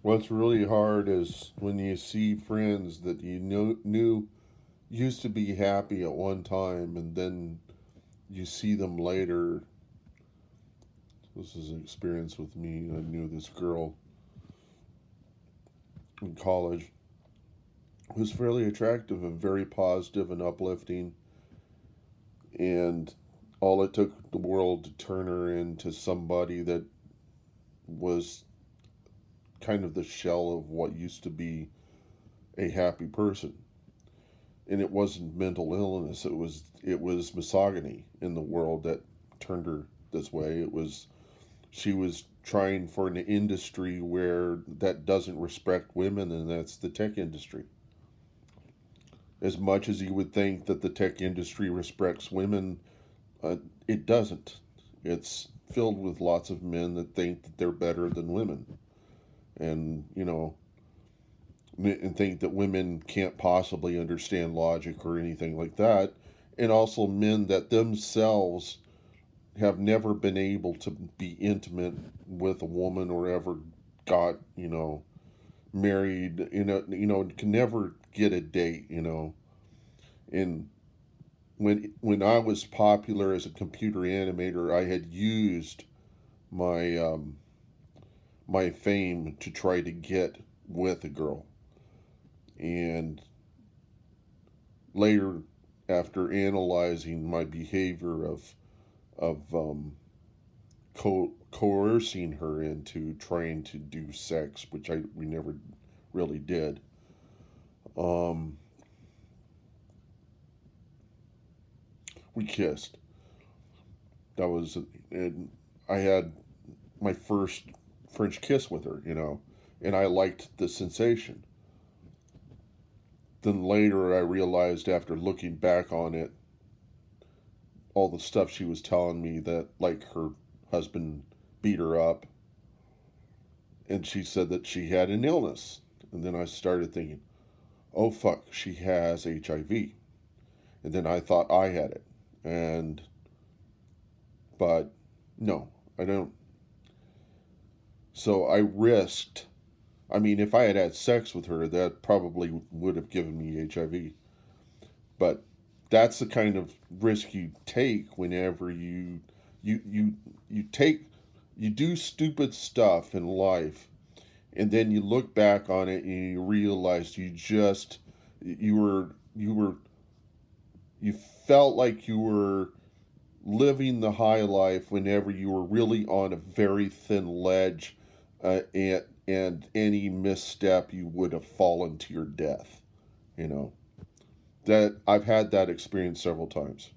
What's really hard is when you see friends that you knew used to be happy at one time, and then you see them later. This is an experience with me. I knew this girl in college who was fairly attractive and very positive and uplifting, and all it took the world to turn her into somebody that was kind of the shell of what used to be a happy person. And it wasn't mental illness, it was misogyny in the world that turned her this way. It was she was trying for an industry where that doesn't respect women, and that's the tech industry. As much as you would think that the tech industry respects women, it doesn't. It's filled with lots of men that think that they're better than women, and and think that women can't possibly understand logic or anything like that, and also men that themselves have never been able to be intimate with a woman or ever got married, can never get a date, and when I was popular as a computer animator, I had used my my fame to try to get with a girl. And later, after analyzing my behavior of coercing her into trying to do sex, which we never really did, um, we kissed. That was, and I had my first French kiss with her, and I liked the sensation. Then later, I realized after looking back on it, all the stuff she was telling me, that like her husband beat her up, and she said that she had an illness. And then I started thinking, oh fuck, she has HIV. And then I thought I had it. And but no, I don't. So I risked. I mean, if I had had sex with her, that probably would have given me HIV. But that's the kind of risk you take whenever you you take you do stupid stuff in life, and then you look back on it and you realize you were you felt like you were living the high life whenever you were really on a very thin ledge, and any misstep you would have fallen to your death. You know that I've had that experience several times,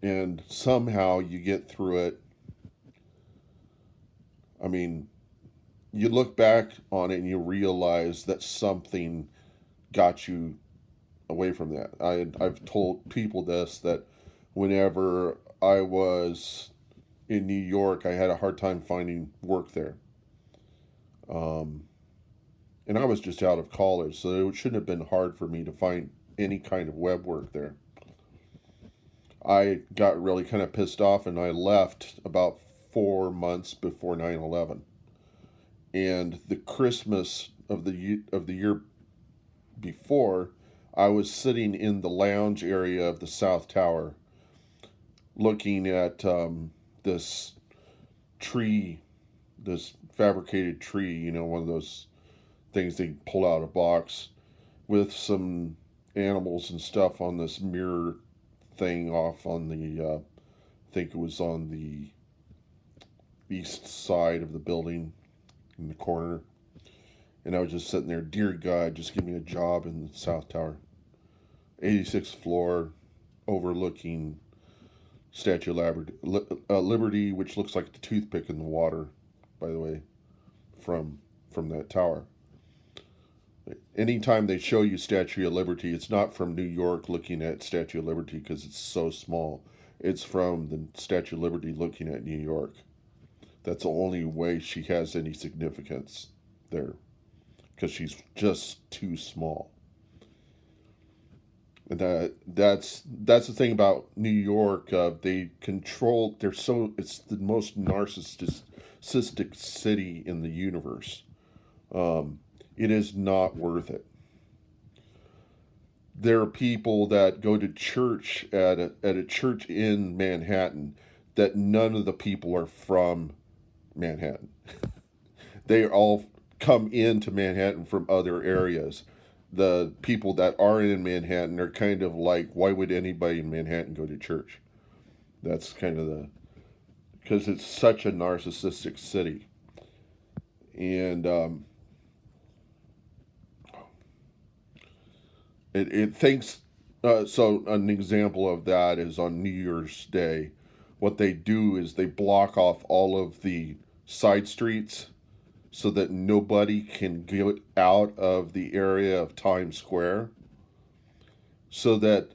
and somehow you get through it. I mean, you look back on it and you realize that something got you away from that. I've told people this, that whenever I was in New York, I had a hard time finding work there. Um, and I was just out of college, so it shouldn't have been hard for me to find any kind of web work there. I got really kind of pissed off and I left about 4 months before 9/11. And the Christmas of the year before, I was sitting in the lounge area of the South Tower, looking at this tree, this fabricated tree, one of those things they pull out a box, with some animals and stuff on this mirror thing off on the, I think it was on the east side of the building in the corner. And I was just sitting there, dear God, just give me a job in the South Tower. 86th floor, overlooking Statue of Liberty, which looks like the toothpick in the water, by the way, from that tower. Anytime they show you Statue of Liberty, it's not from New York looking at Statue of Liberty because it's so small. It's from the Statue of Liberty looking at New York. That's the only way she has any significance there, because she's just too small. And that's the thing about New York. They control. They're so. It's the most narcissistic city in the universe. Um, it is not worth it. There are people that go to church at a church in Manhattan that none of the people are from Manhattan. They all come into Manhattan from other areas. The people that are in Manhattan are kind of like, why would anybody in Manhattan go to church? That's kind of the, because it's such a narcissistic city. And it thinks, so an example of that is on New Year's Day. What they do is they block off all of the side streets so that nobody can get out of the area of Times Square, so that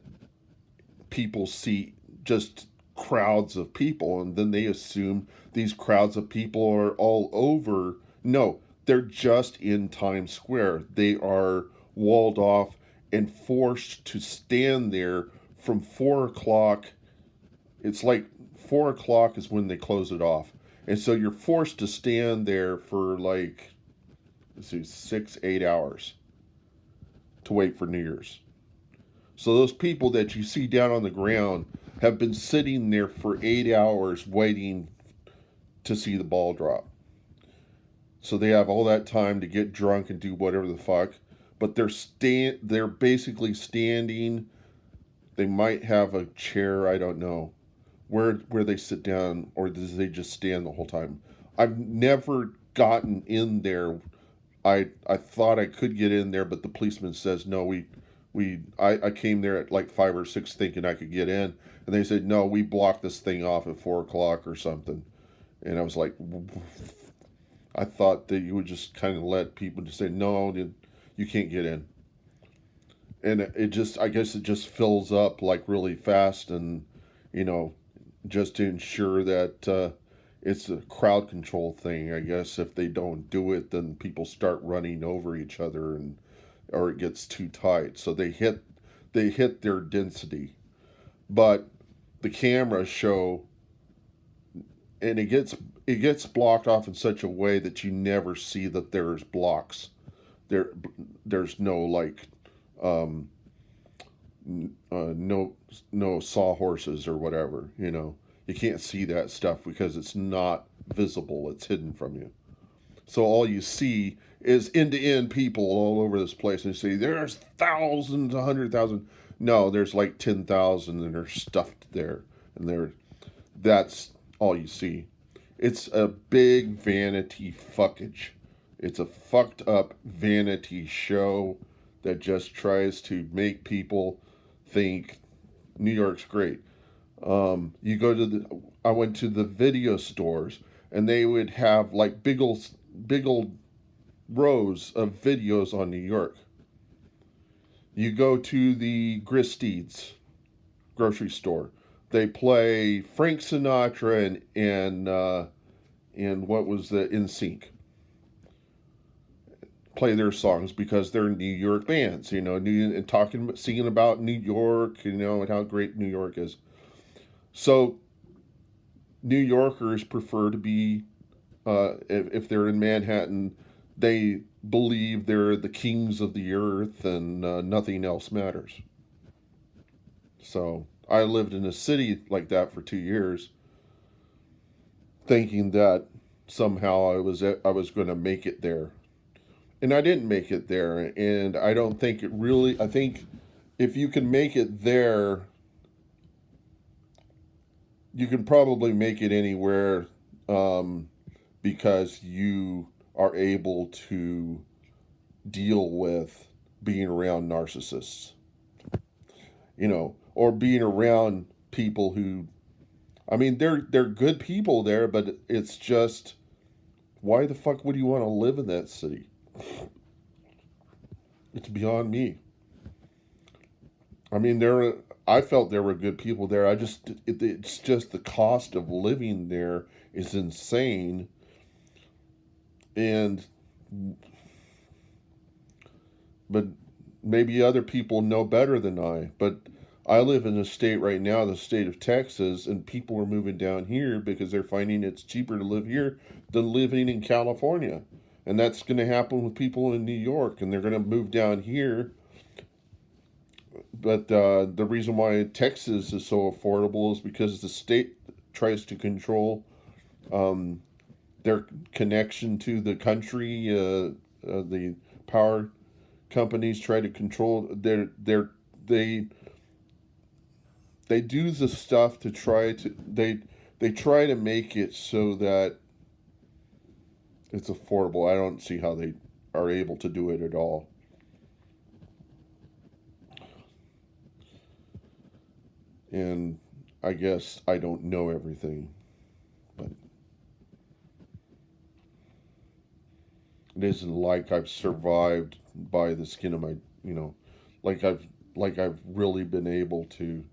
people see just crowds of people, and then they assume these crowds of people are all over. No, they're just in Times Square. They are walled off and forced to stand there from 4 o'clock. It's like 4 o'clock is when they close it off. And so you're forced to stand there for like, let's see, 6, 8 hours to wait for New Year's. So those people that you see down on the ground have been sitting there for 8 hours waiting to see the ball drop. So they have all that time to get drunk and do whatever the fuck. But they're basically standing. They might have a chair, I don't know, where they sit down, or does they just stand the whole time? I've never gotten in there. I thought I could get in there, but the policeman says no. I came there at like 5 or 6 thinking I could get in, and they said no. We blocked this thing off at 4 o'clock or something, and I was like, I thought that you would just kind of let people just say no, you can't get in, and it just, I guess it just fills up like really fast, and you know, just to ensure that it's a crowd control thing. I guess if they don't do it, then people start running over each other, and or it gets too tight. So they hit their density. But the cameras show, and it gets blocked off in such a way that you never see that there's blocks. There there's no like um, no sawhorses or whatever. You can't see that stuff because it's not visible. It's hidden from you. So all you see is end to end people all over this place, and you see there's thousands, 100,000. No, there's like 10,000, and they're stuffed there, and that's all you see. It's a big vanity fuckage. It's a fucked up vanity show that just tries to make people think New York's great. You go to I went to the video stores, and they would have like big old rows of videos on New York. You go to the Gristedes grocery store, they play Frank Sinatra and what was the NSYNC, play their songs because they're New York bands, and talking, singing about New York, and how great New York is. So New Yorkers prefer to be, if they're in Manhattan, they believe they're the kings of the earth, and nothing else matters. So I lived in a city like that for 2 years, thinking that somehow I was going to make it there, and I didn't make it there. And I don't think it really. I think if you can make it there, you can probably make it anywhere, because you are able to deal with being around narcissists, or being around people who, I mean, they're good people there, but it's just, why the fuck would you want to live in that city? It's beyond me. I mean, I felt there were good people there. It's just the cost of living there is insane, and but maybe other people know better than I, but I live in a state right now, the state of Texas, and people are moving down here because they're finding it's cheaper to live here than living in California. And that's going to happen with people in New York, and they're going to move down here. But the reason why Texas is so affordable is because the state tries to control um, their connection to the country. The power companies try to control they they do the stuff to try to they try to make it so that it's affordable. I don't see how they are able to do it at all. And I guess I don't know everything, but it isn't like I've survived by the skin of my, you know, like I've really been able to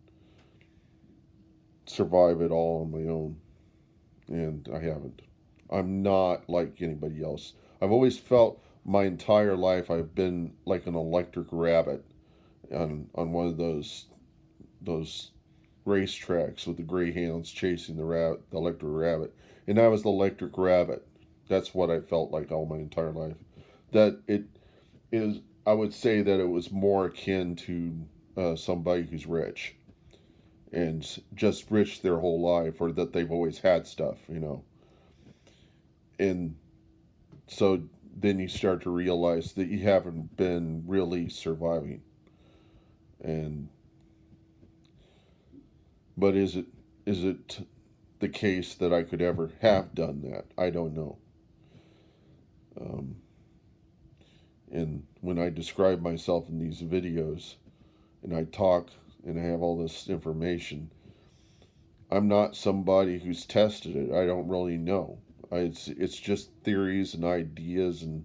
survive it all on my own, and I haven't. I'm not like anybody else. I've always felt my entire life I've been like an electric rabbit on one of those racetracks with the greyhounds chasing the electric rabbit, and I was the electric rabbit. That's what I felt like all my entire life. That it is. I would say that it was more akin to somebody who's rich and just rich their whole life, or that they've always had stuff, you know. And so then you start to realize that you haven't been really surviving. And but is it the case that I could ever have done that? I don't know. Um, and when I describe myself in these videos and I talk and I have all this information, I'm not somebody who's tested it. I don't really know. It's just theories and ideas, and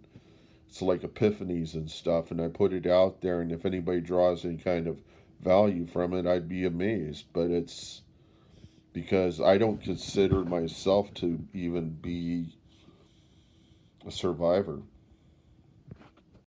it's like epiphanies and stuff, and I put it out there, and if anybody draws any kind of value from it, I'd be amazed. But it's because I don't consider myself to even be a survivor.